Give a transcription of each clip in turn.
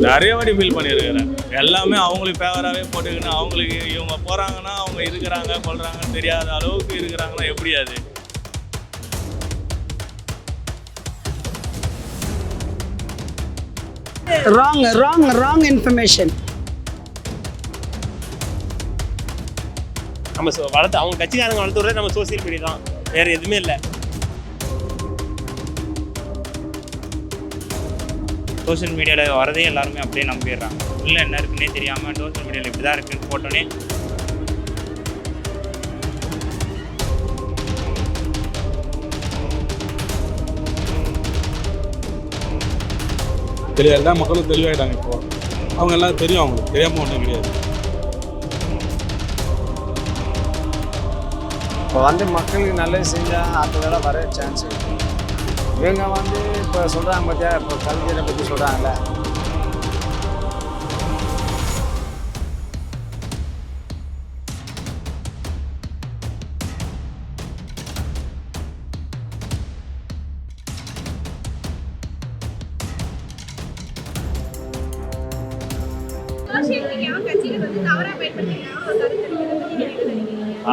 நிறைய வாட்டி ஃபீல் பண்ணியிருக்கிறேன். எல்லாமே அவங்களுக்கு ஃபேவராகவே போட்டுக்கின்னு அவங்களுக்கு இவங்க போகிறாங்கன்னா அவங்க இருக்கிறாங்க கொள்கிறாங்கன்னு தெரியாத அளவுக்கு இருக்கிறாங்கன்னா எப்படி அது? wrong information. நம்ம வளர்த்து அவங்க கட்சிக்காரங்க வளர்த்து விடுறது நம்ம சோசியல் மீடியா தான், வேற எதுவுமே இல்லை. சோஷியல் மீடியாவில் வரதே எல்லாருமே அப்படியே நம்பிடுறாங்க. இல்லை என்ன இருக்குன்னே தெரியாமல் சோஷியல் மீடியாவில் இப்படி தான் இருக்குன்னு போட்டோன்னே தெரியாது. எல்லா மக்களும் தெளிவாயிட்டாங்க. இப்போ அவங்க எல்லாம் தெரியும், அவங்களுக்கு தெரியாமல் ஒன்றும் கிடையாது. இப்போ மக்களுக்கு நல்லது செஞ்சால் அதெல்லாம் வர சான்ஸ் இருக்குது. இவங்க இப்போ சொல்கிறாங்க பார்த்தியா, இப்போ கலைஞரை பற்றி சொல்கிறாங்கல்ல,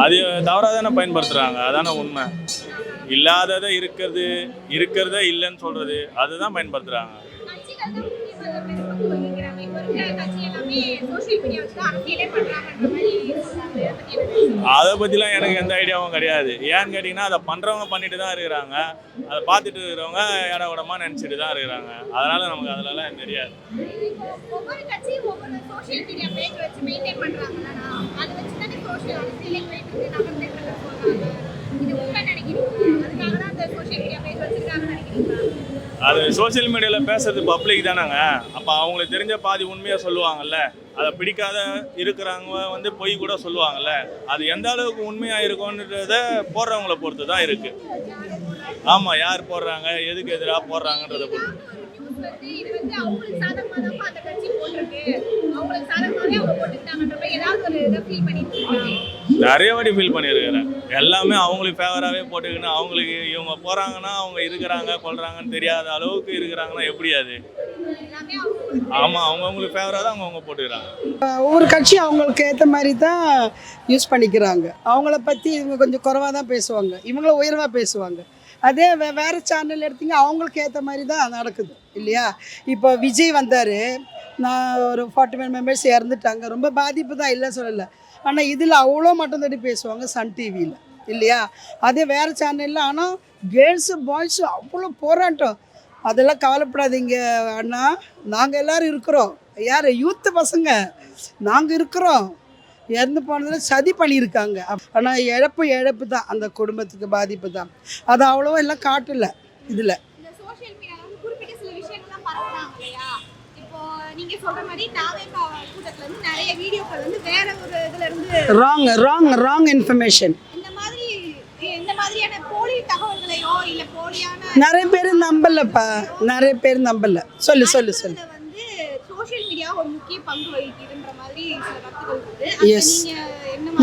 அது தவறாக தானே பயன்படுத்துகிறாங்க. அதானே உண்மை. இல்லாததை இருக்கிறத இல்லைன்னு சொல்கிறது அதுதான் பயன்படுத்துகிறாங்க. அதை பற்றிலாம் எனக்கு எந்த ஐடியாவும் கிடையாது. ஏன்னு கேட்டிங்கன்னா அதை பண்ணுறவங்க பண்ணிட்டு தான் இருக்கிறாங்க, அதை பார்த்துட்டு இருக்கிறவங்க இட விடமா நினச்சிட்டு தான் இருக்கிறாங்க. அதனால் நமக்கு அதிலலாம் தெரியாது. அது சோசியல் மீடியாவில் பேசுறது பப்ளிக் தானேங்க. அப்போ அவங்களுக்கு தெரிஞ்ச பாதி உண்மையாக சொல்லுவாங்கல்ல. அதை பிடிக்காத இருக்கிறவங்க பொய் கூட சொல்லுவாங்கல்ல. அது எந்த அளவுக்கு உண்மையாக இருக்கும்ன்றத போடுறவங்கள பொறுத்து தான் இருக்குது. ஆமாம், யார் போடுறாங்க, எதுக்கு எதிராக போடுறாங்கன்றத பொறுத்து. நிறைய வாட்டி ஃபீல் பண்ணியிருக்கிறேன். எல்லாமே அவங்களுக்கு ஃபேவராகவே போட்டுக்கின்னு அவங்களுக்கு இவங்க போகிறாங்கன்னா அவங்க இருக்கிறாங்க கொள்கிறாங்கன்னு தெரியாத அளவுக்கு இருக்கிறாங்கன்னா எப்படி அது? ஆமாம், அவங்களுக்கு ஃபேவராக தான் அவங்க போட்டுக்கிறாங்க. ஒவ்வொரு கட்சி அவங்களுக்கு ஏற்ற மாதிரி தான் யூஸ் பண்ணிக்கிறாங்க. அவங்கள பற்றி இவங்க கொஞ்சம் குறைவாக தான் பேசுவாங்க, இவங்கள உயர்வாக பேசுவாங்க. அதே வேறு சேனல் எடுத்திங்க அவங்களுக்கு ஏற்ற மாதிரி தான் நடக்குது இல்லையா? இப்போ விஜய் வந்தார், நான் ஒரு 41 மெம்பர்ஸ் இறந்துட்டாங்க, ரொம்ப பாதிப்பு தான், இல்லை சொல்லலை. ஆனால் இதில் அவ்வளோ மட்டும் தட்டி பேசுவாங்க சன் டிவியில் இல்லையா? அதே வேறு சேனலில் ஆனால் கேர்ள்ஸு பாய்ஸு அவ்வளோ போராட்டம். அதெல்லாம் கவலைப்படாதீங்க அண்ணா, நாங்கள் எல்லோரும் இருக்கிறோம். யார் யூத்து பசங்க நாங்கள் இருக்கிறோம். இறந்து போனதில் சதி பண்ணியிருக்காங்க. ஆனால் இழப்பு தான், அந்த குடும்பத்துக்கு பாதிப்பு தான். அது அவ்வளோ எல்லாம் காட்டலை இதில். wrong information. நிறைய பேர் நம்பலப்பா, நிறைய பேர் நம்பல. சொல்லு சோஷியல் மீடியா ஒரு முக்கிய பங்கு வகிக்குதுன்ற மாதிரி சில கருத்துக்கள் இருக்கு. எஸ்,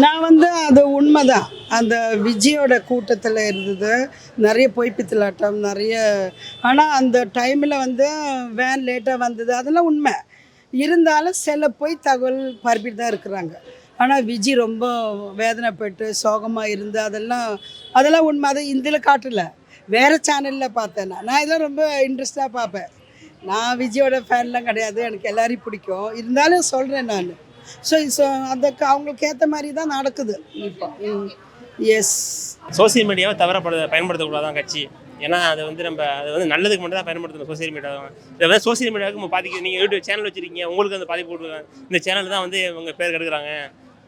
நான் அது உண்மைதான். அந்த விஜயோட கூட்டத்தில் இருந்தது நிறைய பொய்ப்பித்தலாட்டம் நிறைய. ஆனால் அந்த டைமில் வேன் லேட்டாக வந்தது, அதெல்லாம் உண்மை. இருந்தாலும் சில பொய் தகவல் பரப்பிட்டு தான் இருக்கிறாங்க. ஆனால் விஜய் ரொம்ப வேதனைப்பட்டு சோகமாக இருந்து அதெல்லாம் உண்மை. அதை இதில் காட்டலை, வேறு சேனலில் பார்த்தேன். நான் இதெல்லாம் ரொம்ப இன்ட்ரெஸ்டாக பார்ப்பேன். நான் விஜயோட ஃபேன்லாம் கிடையாது, எனக்கு எல்லாரையும் பிடிக்கும். இருந்தாலும் சொல்கிறேன் நான். ஸோ அந்த அவங்களுக்கு ஏற்ற மாதிரி தான் நடக்குது இப்போ. எஸ், சோசியல் மீடியாவை தவிர பயன்படுத்தக்கூடாதான் கட்சி. ஏன்னா அது அது நல்லதுக்கு மட்டும் தான் பயன்படுத்தணும். சோசியல் மீடியாவை இதை சோசியல் மீடியாவுக்கு பாதிக்க. நீங்கள் யூடியூப் சேனல் வச்சுருக்கீங்க, உங்களுக்கு அந்த பாதிப்பு கொடுக்குறாங்க. இந்த சேனல் தான் உங்கள் பேர் கெடுக்கிறாங்க.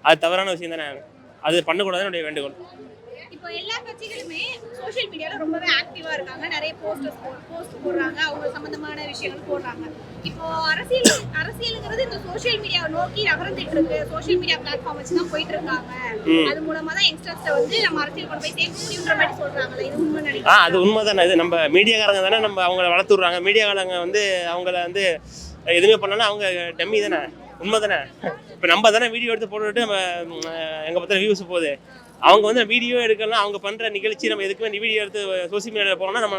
அது தவறான விஷயம் தானே. அது பண்ணக்கூடாதுன்னு என்னுடைய வேண்டுகோள். இப்போ எல்லா கட்சிகளுமே சோஷியல் மீடியால ரொம்பவே ஆக்டிவா இருக்காங்க. நிறைய போஸ்ட் போடுறாங்க, அவங்க சம்பந்தமான விஷயங்கள் போடுறாங்க. இப்போ அரசியலுங்கிறது இந்த சோஷியல் மீடியாவை நோக்கி நகர்ந்துட்டு இருக்கு. சோஷியல் மீடியா பிளாட்ஃபார்ம் வச்சு தான் போயிட்டு இருக்காங்க. அது மூலமா தான் யங்ஸ்டர்ஸை நம்ம அரசியல் கொண்டு போய் சேர்க்க முடியுன்ற மாதிரி சொல்றாங்களே, இது உண்மை நினைக்கிறேன்? அது உண்மை தானே. இது நம்ம மீடியாக்காரங்க தானே அவங்கள வளர்த்து விடுறாங்க. மீடியாக்காரங்க அவங்கள எதுவுமே பண்ணாலும் அவங்க டம்மி தானே. உண்மை தானே. இப்போ நம்ம தானே வீடியோ எடுத்து போட்டுவிட்டு நம்ம எங்கே பார்த்தாலும் வியூஸ் போகுது. அவங்க வீடியோ எடுக்கலாம், அவங்க பண்ணுற நிகழ்ச்சி நம்ம எதுக்குமே வீடியோ எடுத்து சோசியல் மீடியாவில் போனோம்னா நம்ம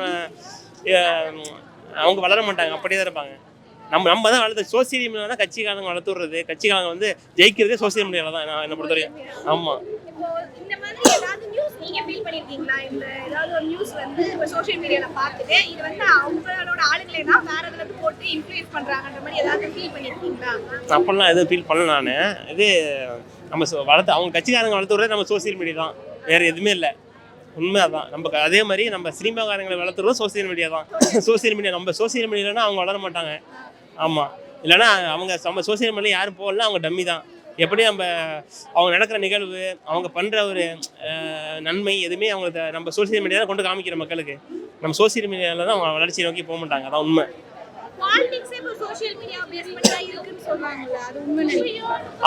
அவங்க வளர மாட்டாங்க, அப்படியே தான் இருப்பாங்க. நம்ம தான் வளர்த்து சோசியல் மீடியாவில் தான் கட்சிக்காரங்க வளர்த்து விடுறது, கட்சிக்காரங்க வந்து ஜெயிக்கிறதே சோசியல் மீடியாவில் தான் என்ன பொறுத்தவரைக்கும். ஆமாம். இப்போ இந்த மாதிரி ஏதாவது நியூஸ் நீங்க ஃபீல் பண்ணிருக்கீங்களா? இந்த ஏதாவது ஒரு நியூஸ் வந்து இப்போ சோஷியல் மீடியால பார்த்துட்டு இது வந்து அவங்களோட ஆளுங்களே தான் வேற எதாவது போட்டு இன்ஃப்ளூயன்ஸ் பண்றாங்கன்ற மாதிரி ஏதாவது ஃபீல் பண்ணிருக்கீங்களா? அப்பெல்லாம் எதுவும் ஃபீல் பண்ணல நான். இது நம்ம வளர்த்து அவங்க கட்சிக்காரங்க வளர்த்து விடுறது நம்ம சோசியல் மீடியா தான், வேறு எதுவுமே இல்லை. உண்மை அதான். நம்ம அதே மாதிரி நம்ம சினிமாக்காரங்களை வளர்த்துறதும் சோசியல் மீடியா தான். சோசியல் மீடியா நம்ம சோசியல் மீடியானா அவங்க வளர மாட்டாங்க. ஆமாம். இல்லைன்னா நம்ம சோசியல் மீடியா யாரும் போகல, அவங்க டம்மி தான். எப்படி அவங்க நடக்கிற நிகழ்வு, அவங்க பண்ணுற ஒரு நன்மை எதுவுமே அவங்க நம்ம சோசியல் மீடியா தான் கொண்டு காமிக்கிற மக்களுக்கு. நம்ம சோசியல் மீடியாவில் தான் அவங்க வளர்ச்சி நோக்கி போக மாட்டாங்க. அதான் உண்மை.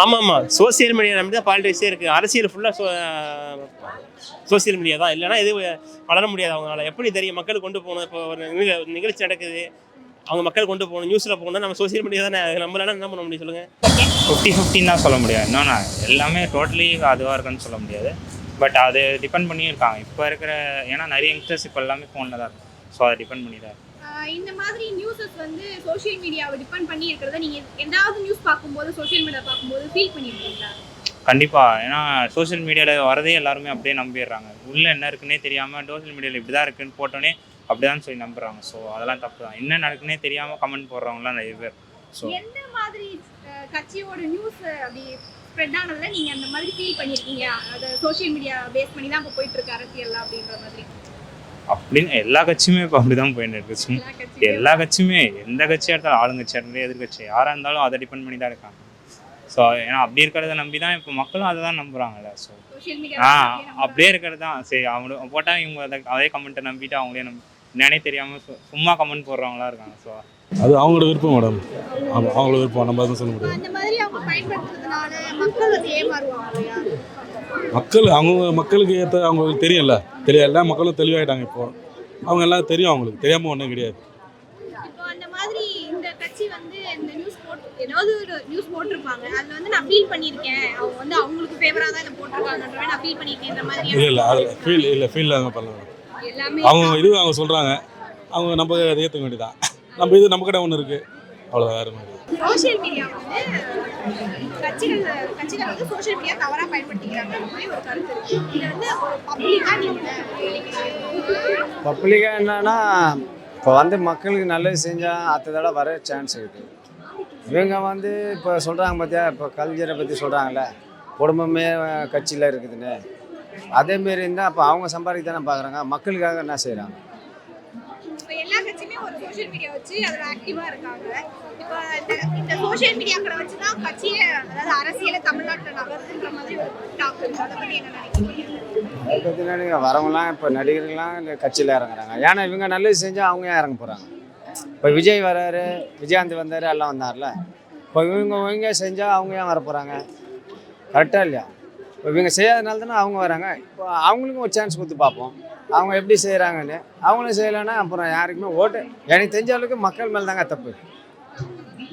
ஆமாம். சோசியல் மீடியா நம்பி தான் பாலிடிக்ஸே இருக்குது. அரசியல் ஃபுல்லாக சோசியல் மீடியா தான். இல்லைன்னா இது வளர முடியாது. அவங்களால எப்படி தெரியும் மக்களுக்கு கொண்டு போகணும். இப்போ ஒரு நிகழ்ச்சி நடக்குது, அவங்க மக்கள் கொண்டு போகணும், நியூஸில் போகணும், நம்ம சோசியல் மீடியா தானே. நம்மளால என்ன பண்ண முடியும் சொல்லுங்கள்? 50-50 தான் சொல்ல முடியாது. என்னன்னா எல்லாமே டோட்டலி அதுவாக இருக்குன்னு சொல்ல முடியாது. பட் அது டிபெண்ட் பண்ணி இருக்காங்க இப்போ இருக்கிற, ஏன்னா நிறைய யங்ஸ்டர்ஸ் இப்போ எல்லாமே ஃபோனில் தான் இருக்கும். ஸோ அதை டிபெண்ட் பண்ணி தான். இந்த மாதிரி நியூஸஸ் வந்து சோஷியல் மீடியாவை டிபெண்ட் பண்ணி இருக்கிறத நீங்க ஏதாவது நியூஸ் பார்க்கும்போது சோஷியல் மீடியா பார்க்கும்போது ஃபீல் பண்ணிருக்கீங்களா? கண்டிப்பாக. ஏன்னா சோஷியல் மீடியாவில் வரதே எல்லாருமே அப்படியே நம்பிடுறாங்க. உள்ளே என்ன இருக்குன்னே தெரியாமல் சோஷியல் மீடியாவில் இப்படி தான் இருக்குன்னு போட்டோன்னே அப்படி தான் சொல்லி நம்புறாங்க. ஸோ அதெல்லாம் தப்பு தான். என்ன நடக்குன்னே தெரியாமல் கமெண்ட் போடுறவங்களாம் நிறைய பேர். ஸோ எந்த மாதிரி கட்சியோட நியூஸ் அப்படி ஸ்ப்ரெட் ஆனதுல நீங்க அந்த மாதிரி ஃபீல் பண்ணிருக்கீங்க? அது சோஷியல் மீடியா பேஸ் பண்ணி தான் இப்போ போயிட்டு இருக்கு அரசியல் அப்படின்ற மாதிரி. அப்படின்னு எல்லா கட்சியுமே இப்போ அப்படி தான் போயிட்டு இருக்கு. எல்லா கட்சியுமே எந்த கட்சியாக இருந்தாலும், ஆளுங்கட்சியாக இருந்தாலும் எதிர்கட்சி யாராக இருந்தாலும் அதை டிபெண்ட் பண்ணி தான் இருக்காங்க. ஸோ ஏன்னா அப்படி இருக்கிறத நம்பி தான் இப்போ மக்களும் அதை தான் நம்புகிறாங்கல்ல. ஸோ அப்படியே இருக்கிறது தான் சரி. அவங்க போட்டால் இவங்க அதே கமெண்ட்டை நம்பிட்டு அவங்களே என்னன்னே தெரியாமல் சும்மா கமெண்ட் போடுறவங்களா இருக்காங்க. ஸோ அது அவங்களோட விருப்பம் மேடம். அவங்களோட விருப்பம், நம்ம எதுவும் சொல்ல முடியாது. அந்த மாதிரி அவங்க பயன்படுத்துறதுனால மக்கள் வந்து ஏமாறுவாங்க இல்லையா? அவங்க மக்களுக்கு ஏற்ற அவங்களுக்கு தெரியும்ல. எல்லா மக்களும் தெளிவாயிட்டாங்க இப்போ. அவங்க எல்லாம் தெரியும், அவங்களுக்கு தெரியாமல் ஒன்றும் கிடையாது. இப்போ அந்த மாதிரி இந்த கட்சி வந்து இந்த நியூஸ் ஏதாவது ஒரு நியூஸ் போட்டிருப்பாங்க, அதில் வந்து நான் ஃபீல் பண்ணியிருக்கேன், அவங்க வந்து அவங்களுக்கு ஃபேவராக தான் இதை போட்டிருக்காங்கன்ற நான் ஃபீல் பண்ணியிருக்கேன் மாதிரி. இல்லை அதில் ஃபீல் அவங்க பண்ணலாம். எல்லாமே அவங்க அவங்க சொல்கிறாங்க, அவங்க நம்ம அதை ஏற்றுக்க வேண்டியதான். நம்ம இது நம்ம கிட்ட ஒன்று இருக்குது, அவ்வளோ வேறு மாதிரி. சோஷியல் மீடியா வந்து கட்சிகள் வந்து சோஷியல் மீடியா தவறாக பயன்படுத்திக்கிறாங்க மாதிரி ஒரு கருத்து இருக்கு. இது வந்து ஒரு பப்ளிக்காக என்னன்னா, இப்போ வந்து மக்களுக்கு நல்லது செஞ்சால் அடுத்ததோட வர சான்ஸ் இருக்குது. இவங்க வந்து இப்போ சொல்கிறாங்க பார்த்தியா, இப்போ கலைஞரை பற்றி சொல்கிறாங்களே, குடும்பமே கட்சியில் இருக்குதுன்னு. அதேமாரி இருந்தால் அப்போ அவங்க சம்பாதிக்க தானே பார்க்குறாங்க, மக்களுக்காக என்ன செய்கிறாங்க? இப்போ எல்லா கட்சியுமே ஒரு சோஷியல் மீடியா வச்சு அதில் ஆக்டிவாக இருக்காங்க. இப்போ இந்த சோஷியல் மீடியாக்களை வச்சு தான் கட்சியை, அதாவது அரசியலை தமிழ்நாட்டில் நகர்த்துன்ற மாதிரி ஒரு டாக் இருக்குது. அதை பற்றி என்ன நினைக்கிறீங்க? அதை பற்றி நினைக்க வரவங்களாம் இப்போ நடிகர்கள்லாம் இந்த கட்சியில் இறங்குறாங்க. ஏன்னா இவங்க நல்லது செஞ்சால் அவங்க ஏன் இறங்க போகிறாங்க? இப்போ விஜய் வராரு, விஜயகாந்த் வந்தார், எல்லாம் வந்தார்ல. இப்போ இவங்க செஞ்சால் அவங்க ஏன் வர போகிறாங்க? கரெக்டாக இல்லையா? இப்போ இவங்க செய்யாதனால தானே அவங்க வராங்க. இப்போ அவங்களுக்கும் ஒரு சான்ஸ் கொடுத்து பார்ப்போம், அவங்க எப்படி செய்கிறாங்கன்னு. அவங்களும் செய்யலைன்னா அப்புறம் யாருக்குமே ஓட்டு, எனக்கு தெரிஞ்ச அளவுக்கு மக்கள் மேலே தாங்க தப்பு.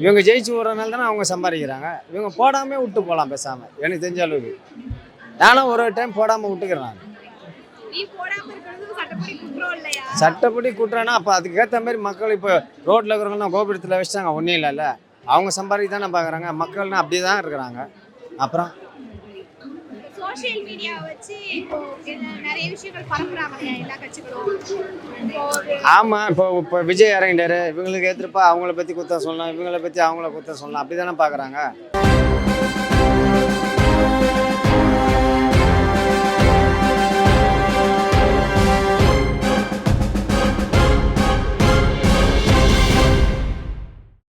இவங்க ஜெயிச்சு விட்றதுனால தானே அவங்க சம்பாதிக்கிறாங்க. இவங்க போடாமல் விட்டு போகலாம் பேசாமல், எனக்கு தெரிஞ்ச அளவுக்கு. நானும் ஒரு டைம் போடாமல் விட்டுக்கிறேன். சட்டப்படி குற்றம்னா அப்போ அதுக்கேற்ற மாதிரி மக்கள் இப்போ ரோட்டில் இருக்கிறவங்களாம் கோபுரத்தில் வச்சுட்டாங்க, ஒன்றும் இல்லைல்ல. அவங்க சம்பாதிக்க தானே பார்க்குறாங்க, மக்கள்னா அப்படி தான் இருக்கிறாங்க. அப்புறம் சோஷியல் மீடியா வச்சு இப்போ நிறைய விஷயங்கள் பரப்புறாங்க எல்லா கட்சிகளும். ஆமாம். இப்போ விஜய் இறங்கிட்டாரு, இவங்களுக்கு ஏற்றுப்பா அவங்கள பற்றி குத்தம் சொல்லலாம், இவங்களை பற்றி அவங்கள குத்தம் சொல்லலாம், அப்படி தானே பார்க்குறாங்க.